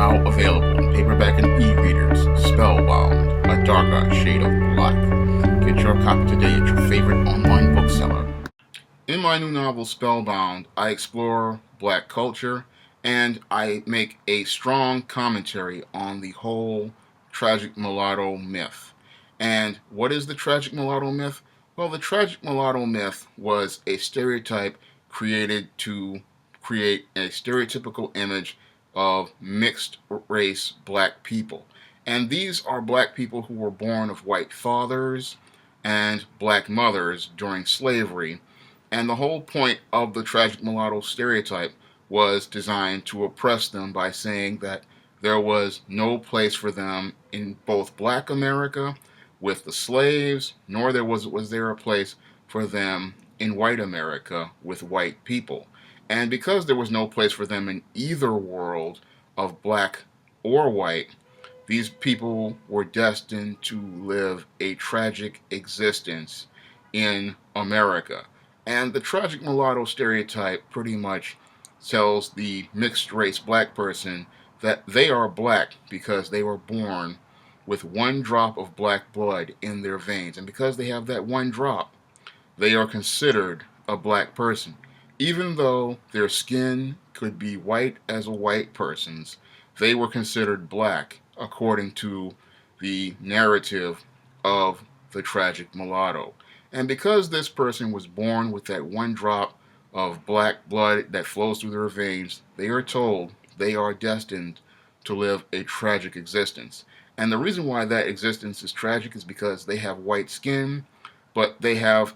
Now available in paperback and e-readers, Spellbound, A Darker Shade of Black. Get your copy today at your favorite online bookseller. In my new novel, Spellbound, I explore black culture and I make a strong commentary on the whole tragic mulatto myth. And what is the tragic mulatto myth? Well, the tragic mulatto myth was a stereotype created to create a stereotypical image of mixed race black people. And these are black people who were born of white fathers and black mothers during slavery. And the whole point of the tragic mulatto stereotype was designed to oppress them by saying that there was no place for them in both black America with the slaves, nor was there a place for them in white America with white people. And because there was no place for them in either world of black or white, these people were destined to live a tragic existence in America. And the tragic mulatto stereotype pretty much tells the mixed race black person that they are black because they were born with one drop of black blood in their veins. And because they have that one drop, they are considered a black person. Even though their skin could be white as a white person's, they were considered black according to the narrative of the tragic mulatto. And because this person was born with that one drop of black blood that flows through their veins, they are told they are destined to live a tragic existence. And the reason why that existence is tragic is because they have white skin, but they are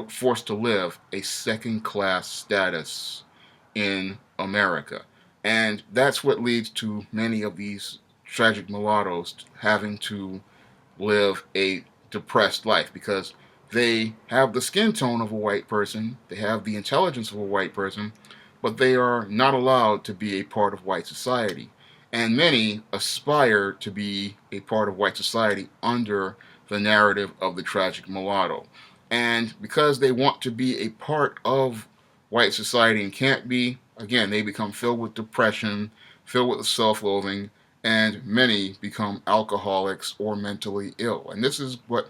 forced to live a second-class status in America. And that's what leads to many of these tragic mulattoes having to live a depressed life because they have the skin tone of a white person, they have the intelligence of a white person, but they are not allowed to be a part of white society. And many aspire to be a part of white society under the narrative of the tragic mulatto. And because they want to be a part of white society and can't be, again, they become filled with depression, filled with self-loathing, and many become alcoholics or mentally ill. And this is what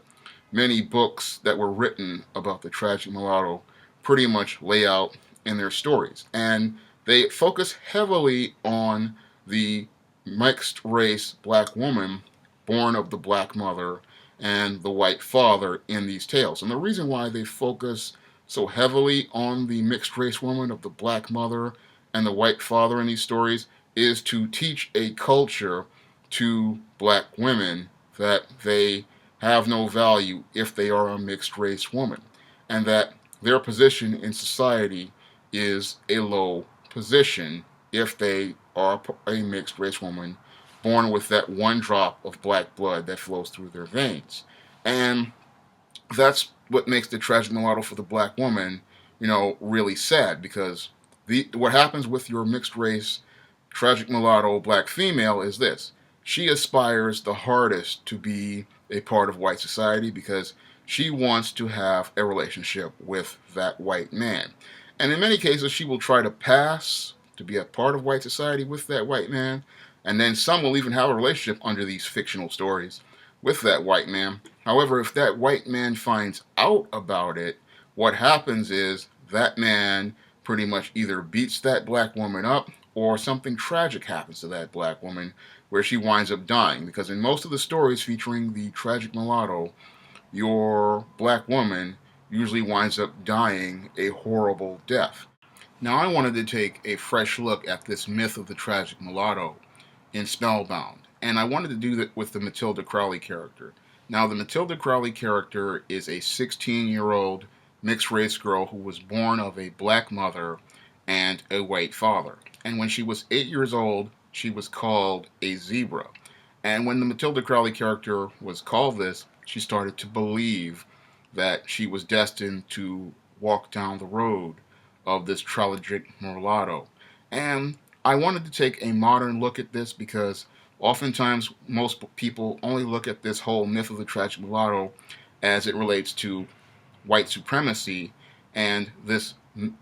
many books that were written about the tragic mulatto pretty much lay out in their stories. And they focus heavily on the mixed race black woman born of the black mother and the white father in these tales. And the reason why they focus so heavily on the mixed race woman of the black mother and the white father in these stories is to teach a culture to black women that they have no value if they are a mixed race woman, and that their position in society is a low position if they are a mixed race woman born with that one drop of black blood that flows through their veins. And that's what makes the tragic mulatto for the black woman, really sad, because what happens with your mixed race tragic mulatto black female is this. She aspires the hardest to be a part of white society because she wants to have a relationship with that white man. And in many cases, she will try to pass to be a part of white society with that white man, and then some will even have a relationship under these fictional stories with that white man. However, if that white man finds out about it, what happens is that man pretty much either beats that black woman up or something tragic happens to that black woman where she winds up dying. Because in most of the stories featuring the tragic mulatto, your black woman usually winds up dying a horrible death. Now, I wanted to take a fresh look at this myth of the tragic mulatto in Spellbound, and I wanted to do that with the Matilda Crowley character. Now, the Matilda Crowley character is a 16-year-old mixed-race girl who was born of a black mother and a white father. And when she was 8 years old, she was called a zebra. And when the Matilda Crowley character was called this, she started to believe that she was destined to walk down the road of this tragic mulatto. And I wanted to take a modern look at this because oftentimes most people only look at this whole myth of the tragic mulatto as it relates to white supremacy and this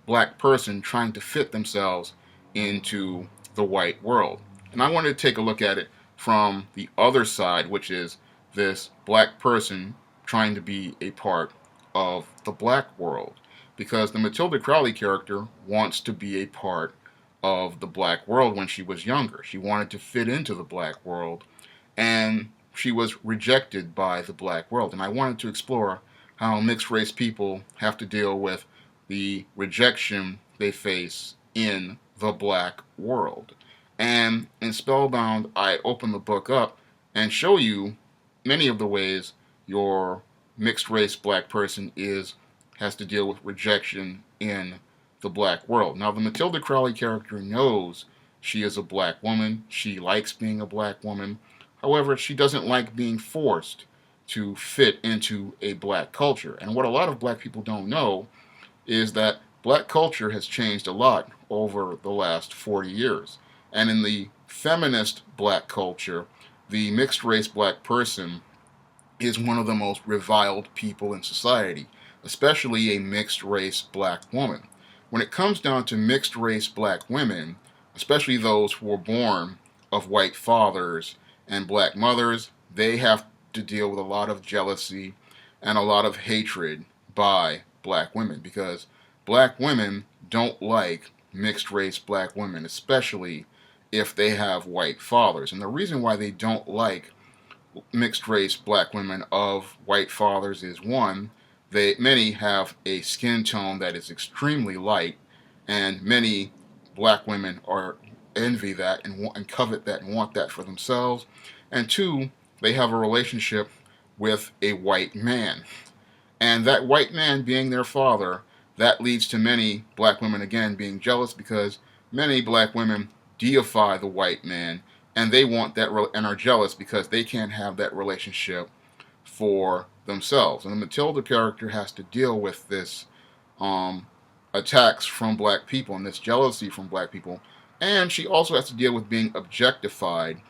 black person trying to fit themselves into the white world. And I wanted to take a look at it from the other side, which is this black person trying to be a part of the black world. Because the Matilda Crowley character wants to be a part of the black world when she was younger. She wanted to fit into the black world, and she was rejected by the black world. And I wanted to explore how mixed race people have to deal with the rejection they face in the black world. And in Spellbound, I open the book up and show you many of the ways your mixed race black person has to deal with rejection in the black world. Now, the Matilda Crowley character knows she is a black woman. She likes being a black woman. However, she doesn't like being forced to fit into a black culture. And what a lot of black people don't know is that black culture has changed a lot over the last 40 years. And in the feminist black culture, the mixed race black person is one of the most reviled people in society, especially a mixed race black woman. When it comes down to mixed race black women, especially those who were born of white fathers and black mothers, they have to deal with a lot of jealousy and a lot of hatred by black women, because black women don't like mixed race black women, especially if they have white fathers. And the reason why they don't like mixed race black women of white fathers is, one, many have a skin tone that is extremely light, and many black women envy that and covet that and want that for themselves. And two, they have a relationship with a white man. And that white man being their father, that leads to many black women, again, being jealous, because many black women deify the white man, and they want that and are jealous because they can't have that relationship for themselves. And the Matilda character has to deal with this attacks from black people and this jealousy from black people. And she also has to deal with being objectified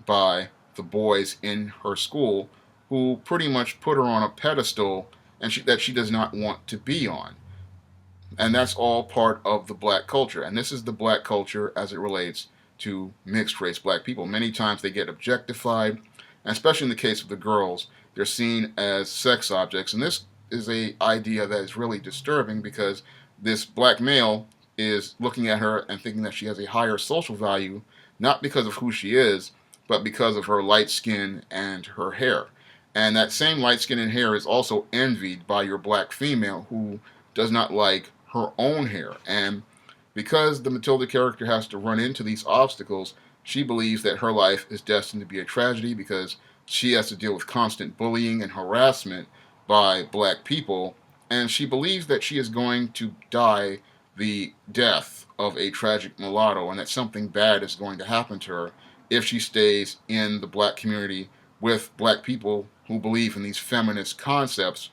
by the boys in her school, who pretty much put her on a pedestal that she does not want to be on. And that's all part of the black culture. And this is the black culture as it relates to mixed race black people. Many times they get objectified, and especially in the case of the girls, they're seen as sex objects. And this is an idea that is really disturbing, because this black male is looking at her and thinking that she has a higher social value, not because of who she is, but because of her light skin and her hair. And that same light skin and hair is also envied by your black female, who does not like her own hair. And because the Matilda character has to run into these obstacles, she believes that her life is destined to be a tragedy, because she has to deal with constant bullying and harassment by black people. And she believes that she is going to die the death of a tragic mulatto, and that something bad is going to happen to her if she stays in the black community with black people who believe in these feminist concepts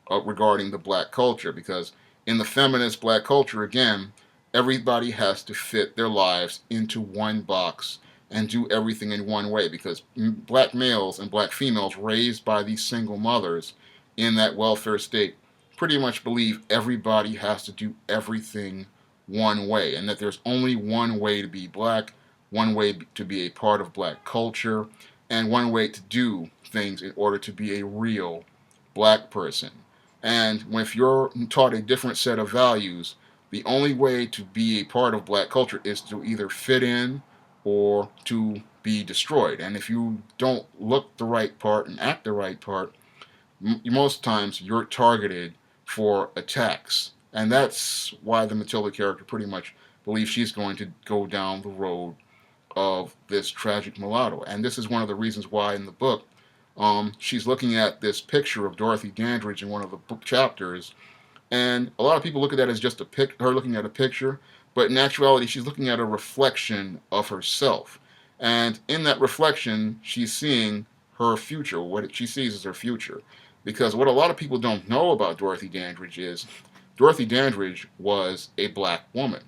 regarding the black culture. Because in the feminist black culture, again, everybody has to fit their lives into one box and do everything in one way, because black males and black females raised by these single mothers in that welfare state pretty much believe everybody has to do everything one way, and that there's only one way to be black, one way to be a part of black culture, and one way to do things in order to be a real black person. And if you're taught a different set of values, the only way to be a part of black culture is to either fit in or to be destroyed. And if you don't look the right part and act the right part, most times you're targeted for attacks. And that's why the Matilda character pretty much believes she's going to go down the road of this tragic mulatto. And this is one of the reasons why in the book she's looking at this picture of Dorothy Dandridge in one of the book chapters. And a lot of people look at that as just her looking at a picture, but in actuality, she's looking at a reflection of herself. And in that reflection, she's seeing her future. What she sees is her future. Because what a lot of people don't know about Dorothy Dandridge is Dorothy Dandridge was a black woman.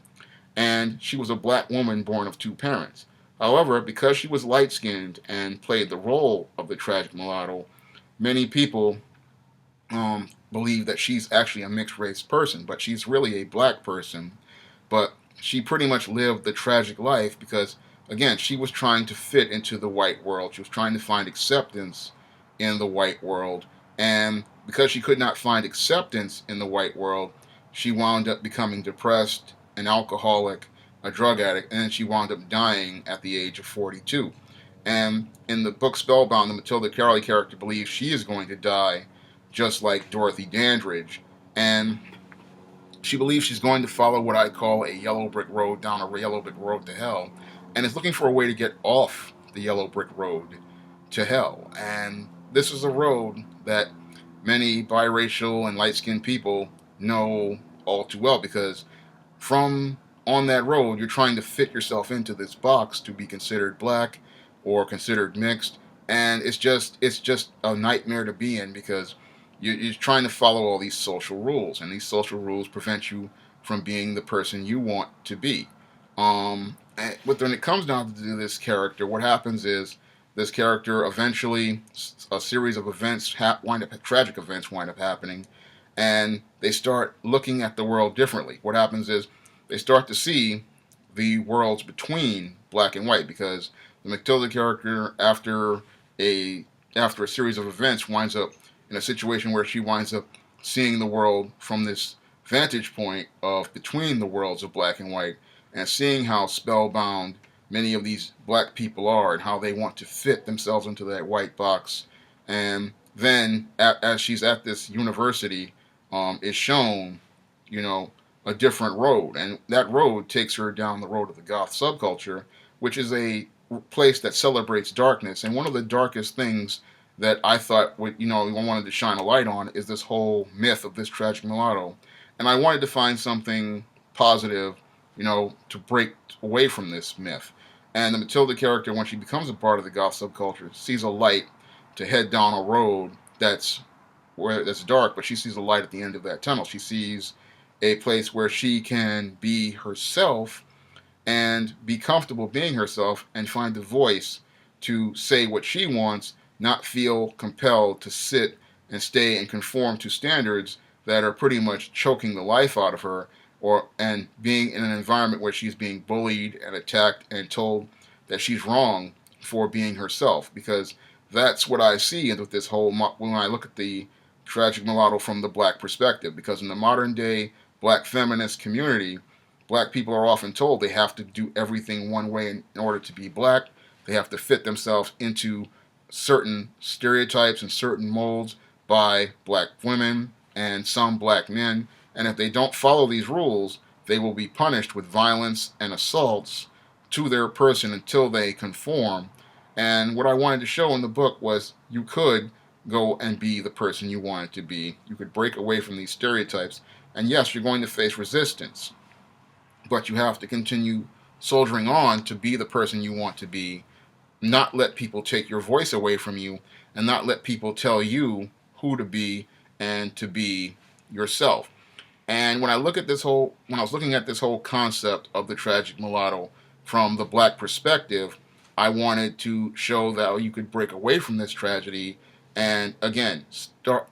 And she was a black woman born of two parents. However, because she was light-skinned and played the role of the tragic mulatto, many people believe that she's actually a mixed-race person, but she's really a black person. But she pretty much lived the tragic life because again, she was trying to fit into the white world. She was trying to find acceptance in the white world. And because she could not find acceptance in the white world, she wound up becoming depressed, an alcoholic, a drug addict, and then she wound up dying at the age of 42. And in the book Spellbound, the Matilda Crowley character believes she is going to die just like Dorothy Dandridge. And she believes she's going to follow what I call a yellow brick road down a yellow brick road to hell, and is looking for a way to get off the yellow brick road to hell. And this is a road that many biracial and light skinned people know all too well, because from on that road, you're trying to fit yourself into this box to be considered black or considered mixed, and it's just a nightmare to be in, because you're trying to follow all these social rules, and these social rules prevent you from being the person you want to be. But when it comes down to this character, what happens is this character eventually, a series of events tragic events wind up happening, and they start looking at the world differently. What happens is they start to see the worlds between black and white, because the Matilda character, after a series of events, winds up in a situation where she winds up seeing the world from this vantage point of between the worlds of black and white, and seeing how spellbound many of these black people are, and how they want to fit themselves into that white box. And then, as she's at this university, is shown, you know, a different road, and that road takes her down the road of the goth subculture, which is a place that celebrates darkness. And one of the darkest things that I thought I wanted to shine a light on is this whole myth of this tragic mulatto, and I wanted to find something positive, to break away from this myth. And the Matilda character, when she becomes a part of the goth subculture, sees a light to head down a road that's dark, but she sees a light at the end of that tunnel. She sees a place where she can be herself and be comfortable being herself, and find the voice to say what she wants, not feel compelled to sit and stay and conform to standards that are pretty much choking the life out of her, and being in an environment where she's being bullied and attacked and told that she's wrong for being herself. Because that's what I see with this whole, when I look at the tragic mulatto from the black perspective. Because in the modern day black feminist community, black people are often told they have to do everything one way in order to be black. They have to fit themselves into certain stereotypes and certain molds by black women and some black men. And if they don't follow these rules, they will be punished with violence and assaults to their person until they conform. And what I wanted to show in the book was you could go and be the person you wanted to be. You could break away from these stereotypes. And yes, you're going to face resistance, but you have to continue soldiering on to be the person you want to be, not let people take your voice away from you, and not let people tell you who to be and to be yourself. And when I was looking at this whole concept of the tragic mulatto from the black perspective, I wanted to show that you could break away from this tragedy and again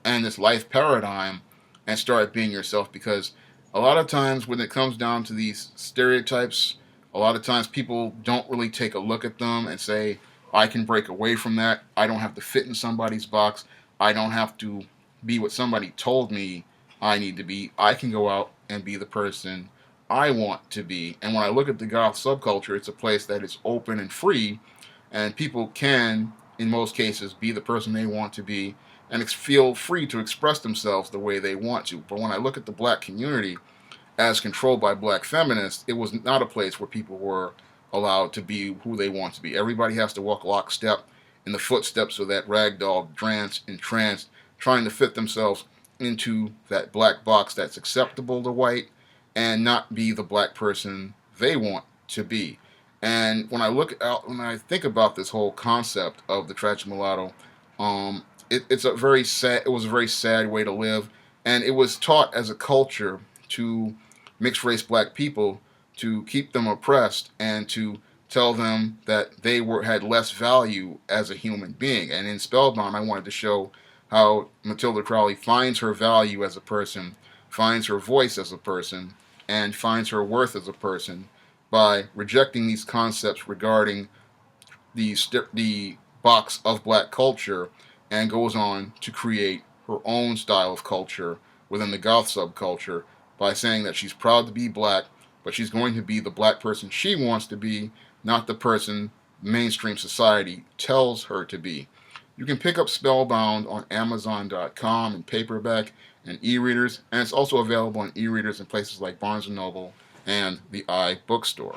this life paradigm and start being yourself. Because a lot of times when it comes down to these stereotypes, a lot of times people don't really take a look at them and say, I can break away from that. I don't have to fit in somebody's box. I don't have to be what somebody told me I need to be. I can go out and be the person I want to be. And when I look at the goth subculture, it's a place that is open and free, and people can, in most cases, be the person they want to be and feel free to express themselves the way they want to. But when I look at the black community as controlled by black feminists, it was not a place where people were allowed to be who they want to be. Everybody has to walk lockstep in the footsteps of that ragdoll entranced, trying to fit themselves into that black box that's acceptable to white and not be the black person they want to be. And when I think about this whole concept of the tragic mulatto, it was a very sad way to live, and it was taught as a culture to mixed race black people to keep them oppressed and to tell them that they had less value as a human being. And in Spellbound, I wanted to show how Matilda Crowley finds her value as a person, finds her voice as a person, and finds her worth as a person by rejecting these concepts regarding the box of black culture, and goes on to create her own style of culture within the goth subculture by saying that she's proud to be black, but she's going to be the black person she wants to be, not the person mainstream society tells her to be. You can pick up Spellbound on Amazon.com in paperback and e-readers, and it's also available in e-readers in places like Barnes & Noble and the iBookstore.